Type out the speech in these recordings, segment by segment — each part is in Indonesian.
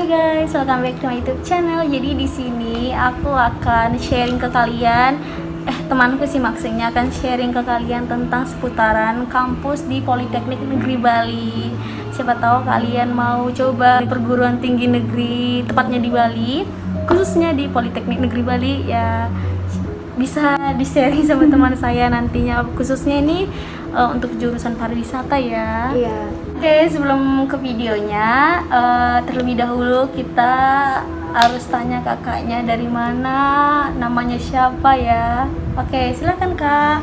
guys, welcome back to my YouTube channel. Jadi di sini aku akan sharing ke kalian, temanku sih maksudnya akan sharing ke kalian tentang seputaran kampus di Politeknik Negeri Bali. Siapa tahu kalian mau coba di perguruan tinggi negeri, tepatnya di Bali, khususnya di Politeknik Negeri Bali ya. Bisa di-sharing sama teman saya nantinya, khususnya ini untuk jurusan pariwisata ya. Iya. Oke, sebelum ke videonya, terlebih dahulu kita harus tanya kakaknya dari mana, namanya siapa ya. Oke, silakan Kak.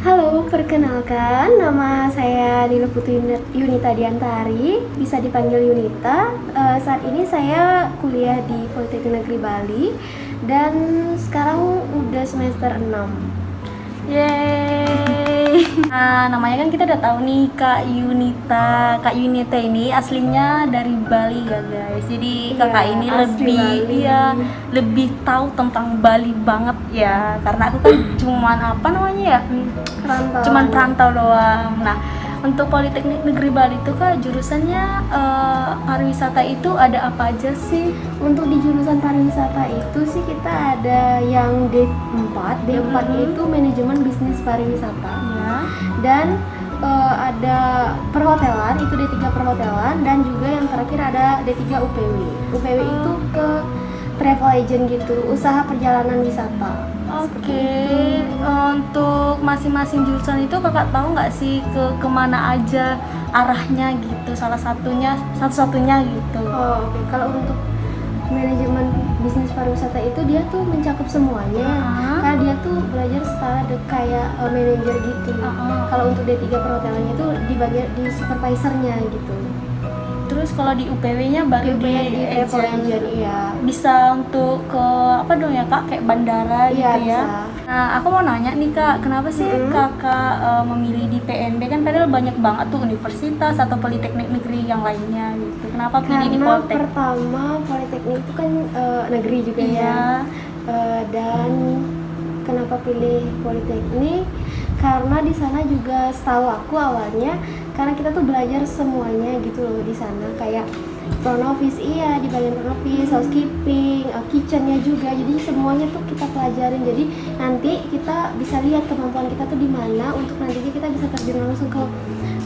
Halo, perkenalkan nama saya Nina Putri Yunita Diantari, bisa dipanggil Yunita. Saat ini saya kuliah di Politeknik Negeri Bali dan sekarang udah semester 6. Yeay. Nah, namanya kan kita udah tahu nih Kak Yunita. Kak Yunita ini aslinya dari Bali ya guys. Jadi kakak ini lebih tahu tentang Bali banget ya. Karena aku kan cuman cuman perantau doang. Nah, untuk Politeknik Negeri Bali itu Kak jurusannya pariwisata itu ada apa aja sih? Untuk di jurusan pariwisata itu sih kita ada yang D4 nya itu manajemen bisnis pariwisata Ya. dan ada perhotelan, itu D3 perhotelan, dan juga yang terakhir ada D3 UPW. UPW itu ke travel agent gitu, usaha perjalanan wisata. Oke, untuk masing-masing jurusan itu kakak tahu nggak sih kemana aja arahnya gitu, satu-satunya gitu. Oh, oke. Kalau untuk manajemen bisnis pariwisata itu dia tuh mencakup semuanya, karena dia tuh belajar setara kayak manajer gitu. Kalau untuk D3 perhotelannya itu di supervisornya gitu. Terus kalau di UPW-nya baru di travel agent, iya. Bisa untuk ke apa dong ya Kak, kayak bandara Iya, gitu ya. bisa. Nah, aku mau nanya nih Kak, kenapa sih kakak memilih di PNB, kan padahal banyak banget tuh universitas atau politeknik negeri yang lainnya gitu. Kenapa pilih di Karena Politeknik? pertama Politeknik itu kan negeri juga Iya. ya. Dan kenapa pilih Politeknik? Karena di sana juga setahu aku awalnya, karena kita tuh belajar semuanya gitu loh di sana, kayak front office, iya, di bagian front office, housekeeping, kitchennya juga, jadi semuanya tuh kita pelajarin. Jadi nanti kita bisa lihat kemampuan kita tuh di mana untuk nantinya kita bisa terjun langsung ke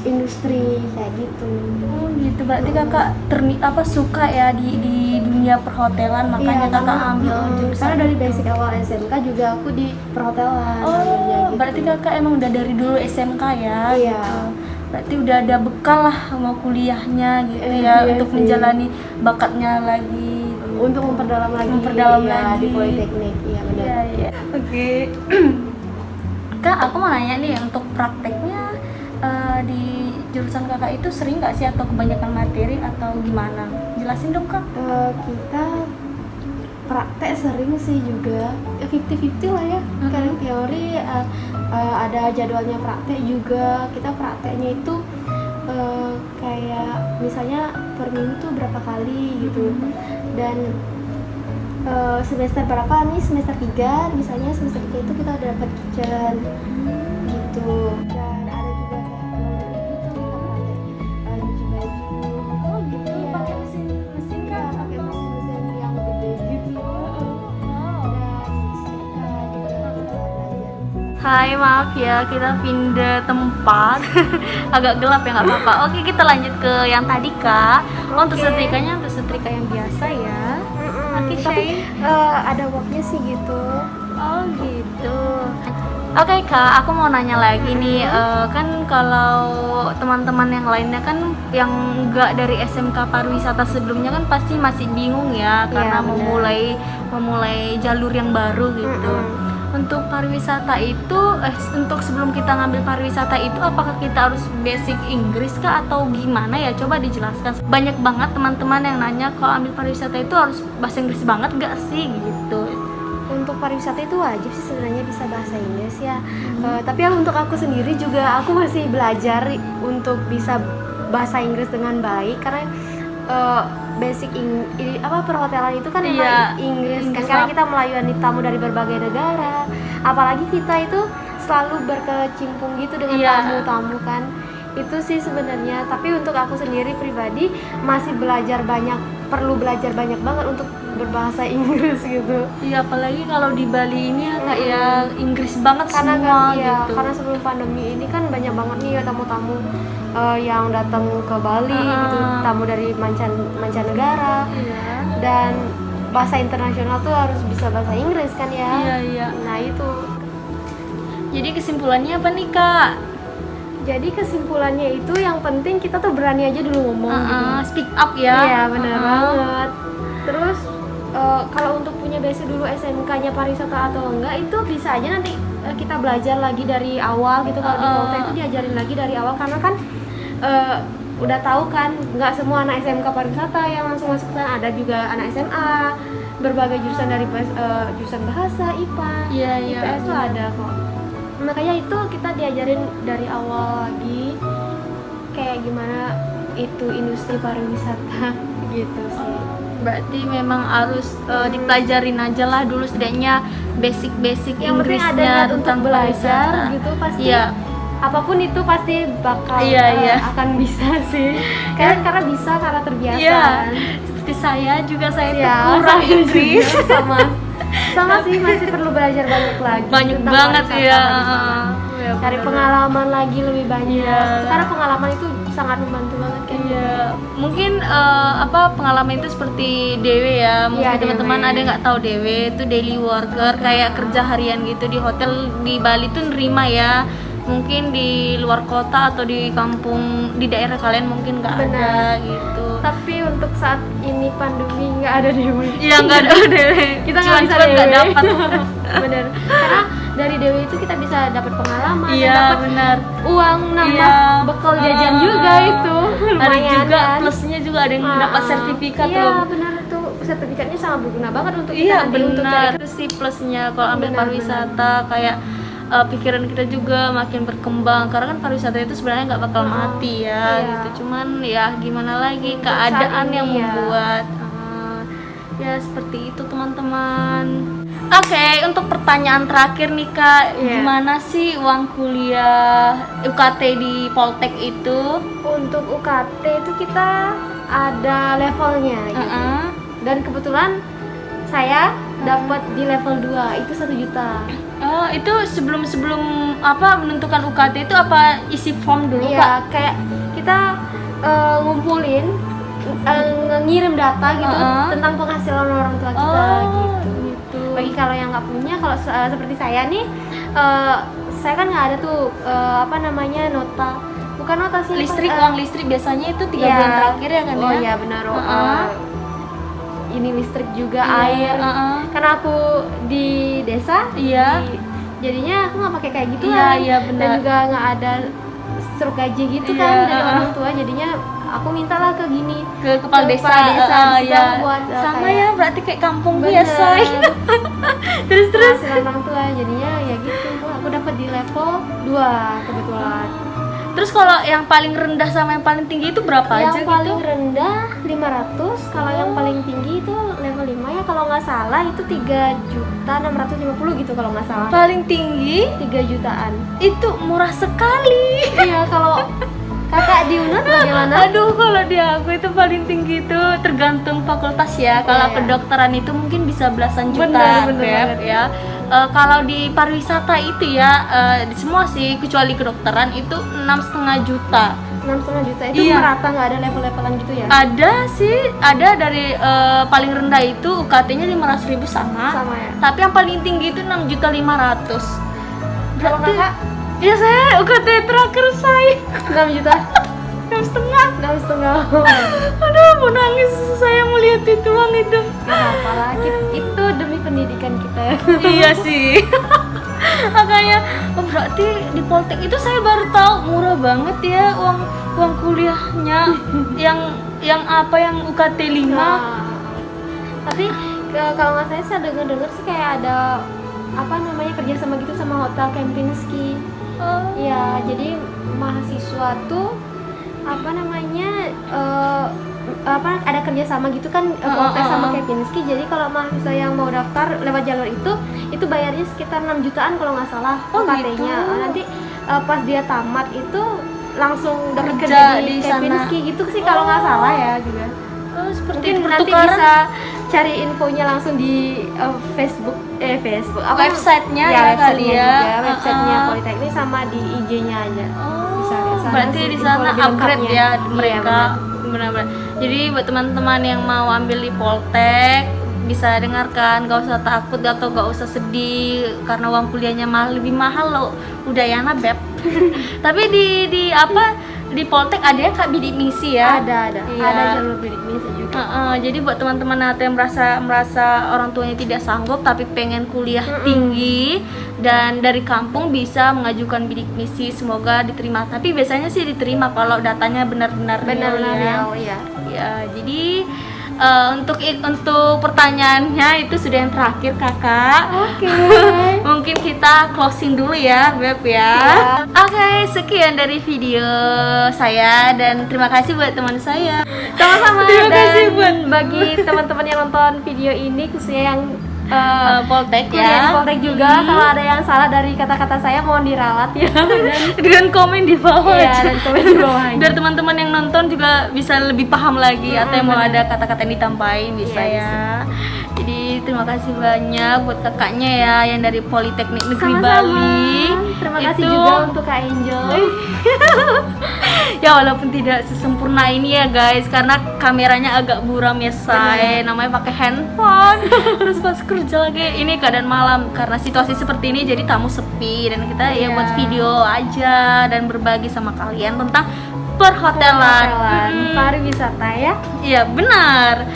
industri kayak gitu. Oh gitu, berarti kakak suka ya di dunia perhotelan, makanya Iya, kakak ambil jurusan. karena dari basic awal SMK juga aku di perhotelan. Oh, gitu. berarti kakak emang udah dari dulu SMK ya? Iya. Gitu. Berarti udah ada bekal lah mau kuliahnya gitu ya, Iya untuk sih. menjalani bakatnya lagi. Untuk memperdalam lagi, ya, lagi di Politeknik, iya benar. Iya, iya. Oke. Kak, aku mau nanya nih, untuk prakteknya di jurusan kakak itu sering nggak sih, atau kebanyakan materi atau gimana? Jelasin dong Kak. Kita praktek sering sih juga, 50-50 lah ya. Karena teori ada jadwalnya, praktek juga. Kita prakteknya itu kayak misalnya per minggu tuh berapa kali gitu. Dan semester berapa nih, semester 3 misalnya, semester 3 itu kita udah dapat kitchen gitu. Dan ada juga kayak gitu, kita praktek nyuci baju. Oh gitu, Iya. pakai mesin Iya, kan? pakai mesin yang gede gitu. Dan setrika juga kita belajar. Hai, maaf ya, kita pindah tempat. Agak gelap ya, nggak apa-apa. Oke, kita lanjut ke yang tadi Kak. Untuk setrikanya, untuk setrika yang biasa ya. Oke, Tapi Shay. ada worknya sih gitu. Oh gitu. Oke Kak, aku mau nanya lagi nih, kan kalau teman-teman yang lainnya kan yang enggak dari SMK pariwisata sebelumnya kan pasti masih bingung ya, karena benar. memulai jalur yang baru gitu. Untuk pariwisata itu, untuk sebelum kita ngambil pariwisata itu, apakah kita harus basic Inggris kah atau gimana ya? Coba dijelaskan. Banyak banget teman-teman yang nanya kalau ambil pariwisata itu harus bahasa Inggris banget gak sih gitu. Untuk pariwisata itu wajib sih sebenarnya bisa bahasa Inggris ya. Tapi untuk aku sendiri juga aku masih belajar untuk bisa bahasa Inggris dengan baik, karena basic perhotelan itu kan memang Inggris kan, karena kita melayani tamu dari berbagai negara, apalagi kita itu selalu berkecimpung gitu dengan tamu-tamu kan. Itu sih sebenarnya, tapi untuk aku sendiri pribadi masih perlu belajar banyak banget untuk berbahasa Inggris gitu. Iya, apalagi kalau di Bali ini ya kayak Inggris banget Karena semua kan ya, gitu. karena sebelum pandemi ini kan banyak banget nih tamu-tamu yang datang ke Bali gitu, tamu dari mancanegara. Iya. Dan bahasa internasional tuh harus bisa bahasa Inggris kan ya. Iya, iya. Nah, itu. Jadi kesimpulannya apa nih, Kak? Jadi kesimpulannya itu yang penting kita tuh berani aja dulu ngomong gitu. Speak up ya. Iya, benar banget. Terus kalau untuk punya basic dulu SMK-nya pariwisata atau enggak, itu bisa aja nanti kita belajar lagi dari awal gitu. Kalau di Poltek itu diajarin lagi dari awal, karena kan udah tahu kan nggak semua anak SMK pariwisata yang langsung masuk ke sana, ada juga anak SMA berbagai jurusan dari jurusan bahasa, IPA, Iya, iya. IPS tuh ada kok. Makanya itu kita diajarin dari awal lagi kayak gimana itu industri pariwisata gitu sih. Berarti memang harus dipelajarin aja lah dulu setidaknya basic-basic Yang penting ada Inggrisnya niat untuk tentang belajar pariwisata. gitu, pasti Iya. apapun itu pasti bakal Iya. akan bisa sih. Karena bisa, karena terbiasa Iya. kan. Seperti saya juga, saya tuh Ya, kurang saya Inggris. juga sama sih, masih perlu belajar banyak lagi. Banyak tentang banget pariwisata ya. di sana. Ya, Cari benar. pengalaman lagi lebih banyak. Iya. Karena pengalaman itu sangat membantu banget kan. Iya, mungkin pengalaman itu seperti Dewe ya. Mungkin Iya, teman-teman Dewe. ada nggak tahu Dewe itu daily worker, kayak kerja harian gitu di hotel di Bali tuh nerima ya. Mungkin di luar kota atau di kampung di daerah kalian mungkin nggak ada Benar. gitu. Tapi untuk saat ini pandemi nggak ada Dewi. Iya, nggak ada Dewe. Kita nggak bisa Cuan-cuan nggak Dewe. dapat. Bener. Karena dari Dewi itu kita bisa dapat pengalaman, dan Iya, dapat benar. uang nambah Iya. bekal jajan juga itu. Ada Lumayan juga kan. plusnya juga ada yang dapat sertifikat Iya, loh. benar tuh. Sertifikatnya sangat berguna banget untuk kita Iya, nanti untuk benar. cari Itu sih plusnya kalau ambil Benar, pariwisata, kayak pikiran kita juga makin berkembang, karena kan pariwisata itu sebenarnya nggak bakal mati ya Iya. gitu. Cuman ya gimana lagi, Untuk keadaan saat yang ini ya. membuat ya seperti itu teman-teman. Oke, untuk pertanyaan terakhir nih Kak, Iya. gimana sih uang kuliah UKT di Poltek itu? Untuk UKT itu kita ada levelnya gitu. Dan kebetulan saya dapat di level 2 itu 1 juta. Oh, itu sebelum apa menentukan UKT itu apa isi form dulu Kak? Iya, kayak kita ngumpulin ngirim data gitu tentang penghasilan orang tua kita gitu. Bagi kalau yang nggak punya, kalau seperti saya nih, saya kan nggak ada tuh nota, bukan nota sih, Listrik, uang listrik biasanya itu 3 Iya. bulan terakhir ya kan Oh ya? iya benar. Ini listrik juga, Iya, air. Karena aku di desa, Iya. jadinya aku nggak pakai kayak gitu Iya, kan. iya, benar. Dan juga nggak ada struk gaji gitu Iya, kan dari orang tua. Jadinya aku mintalah ke gini, Ke kepala ke desa, kepala desa, di situ ya. aku buat, Sama kayak- ya, berarti kayak kampung Bener. biasa. Terus penghasilan orang tua. Jadinya ya gitu. Aku dapat di level 2 kebetulan. Terus kalau yang paling rendah sama yang paling tinggi itu berapa aja Yang paling gitu? rendah 500, kalau yang paling tinggi itu level 5 ya, kalau nggak salah itu 3.650 gitu kalau nggak salah. Paling tinggi 3 jutaan. itu murah sekali. Iya, kalau kakak di UNAD bagaimana? Aduh, kalau di aku itu paling tinggi itu tergantung fakultas ya. Kalau Iya. kedokteran itu mungkin bisa belasan juta, Benar, benar Beb, banget. ya. Kalau di pariwisata itu ya, di semua sih kecuali kedokteran itu 6,5 juta. 6,5 juta itu Iya. merata, nggak ada level-levelan gitu ya? Ada sih, ada dari paling rendah itu UKT-nya 500.000 sama. Sama ya. Tapi yang paling tinggi itu 6.500.000. Kalau kakak Ya saya UKT terakhir saya 6 juta. 6,5. 6,5. Aduh, mau nangis saya melihat itu uang itu. Gak apa-apa lah, itu demi pendidikan kita. Iya sih. Makanya berarti di Poltek itu saya baru tahu murah banget ya uang kuliahnya. yang apa yang UKT 5. Nah, tapi kalau nggak saya dengar sih kayak ada kerja sama gitu sama hotel Kempinski. Ya, jadi mahasiswa tuh ada kerjasama gitu kan, Poltek sama Kempinski. Jadi kalau mahasiswa yang mau daftar lewat jalur itu bayarnya sekitar 6 jutaan kalau nggak salah Oh, UKT-nya. gitu. Nanti pas dia tamat itu langsung dapat Kerja kerja di di sana. Kempinski gitu sih kalau nggak salah ya juga. Oh, seperti Mungkin itu nanti pertukaran. bisa cari infonya langsung di Facebook apa Websitenya ya, ya websitenya kali ya. juga, websitenya Uh-uh. Politeknik sama di IG-nya aja. Oh, Bisa lihat sana berarti sih di info sana lebih upgrade lengkapnya. ya Iya, mereka. Benar-benar. Jadi buat teman-teman yang mau ambil di Poltek bisa dengarkan, gak usah takut atau gak usah sedih karena uang kuliahnya lebih mahal loh. Udah ya Beb. Tapi di di Poltek ada ya Kak bidik misi ya? Ada Iya. ada jalur bidik misi juga. Jadi buat teman-teman nanti yang merasa orang tuanya tidak sanggup tapi pengen kuliah tinggi dan dari kampung bisa mengajukan bidik misi, semoga diterima. Tapi biasanya sih diterima kalau datanya benar-benar Benar-benar real, real ya. ya. Jadi untuk pertanyaannya itu sudah yang terakhir Kakak. Oke. Mungkin kita closing dulu ya Beb ya. Oke, sekian dari video saya dan terima kasih buat teman saya. Sama-sama. Terima Dan kasih buat bagi teman-teman yang nonton video ini khususnya yang Poltek kuliah di ya. Poltek juga, kalau ada yang salah dari kata-kata saya mohon diralat ya. Dengan komen di bawah Iya, aja. dan komen di bawah aja. Biar teman-teman yang nonton juga bisa lebih paham lagi atau yang mau benar. ada kata-kata yang ditambahin bisa Iya, ya. Jadi terima kasih banyak buat kakaknya ya yang dari Politeknik Negeri Sama-sama. Bali. Terima kasih Itu- juga untuk Kak Angel. Ya walaupun tidak sesempurna ini ya guys, karena kameranya agak buram ya say, namanya pakai handphone. Terus pas kerja lagi ini keadaan malam karena situasi seperti ini jadi tamu sepi dan kita ya Iya. buat video aja dan berbagi sama kalian tentang perhotelan. Pariwisata ya. Iya benar.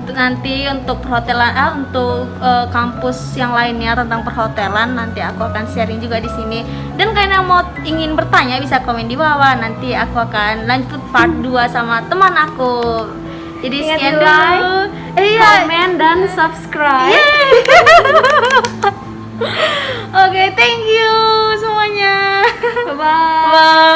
Nanti untuk perhotelan, untuk kampus yang lainnya tentang perhotelan nanti aku akan sharing juga di sini. Dan kalian yang mau ingin bertanya bisa komen di bawah. Nanti aku akan lanjut part 2 sama teman aku. Jadi Ingat sekian di dulu. like, Iya. Komen dan subscribe. Oke, thank you semuanya. Bye bye. Bye.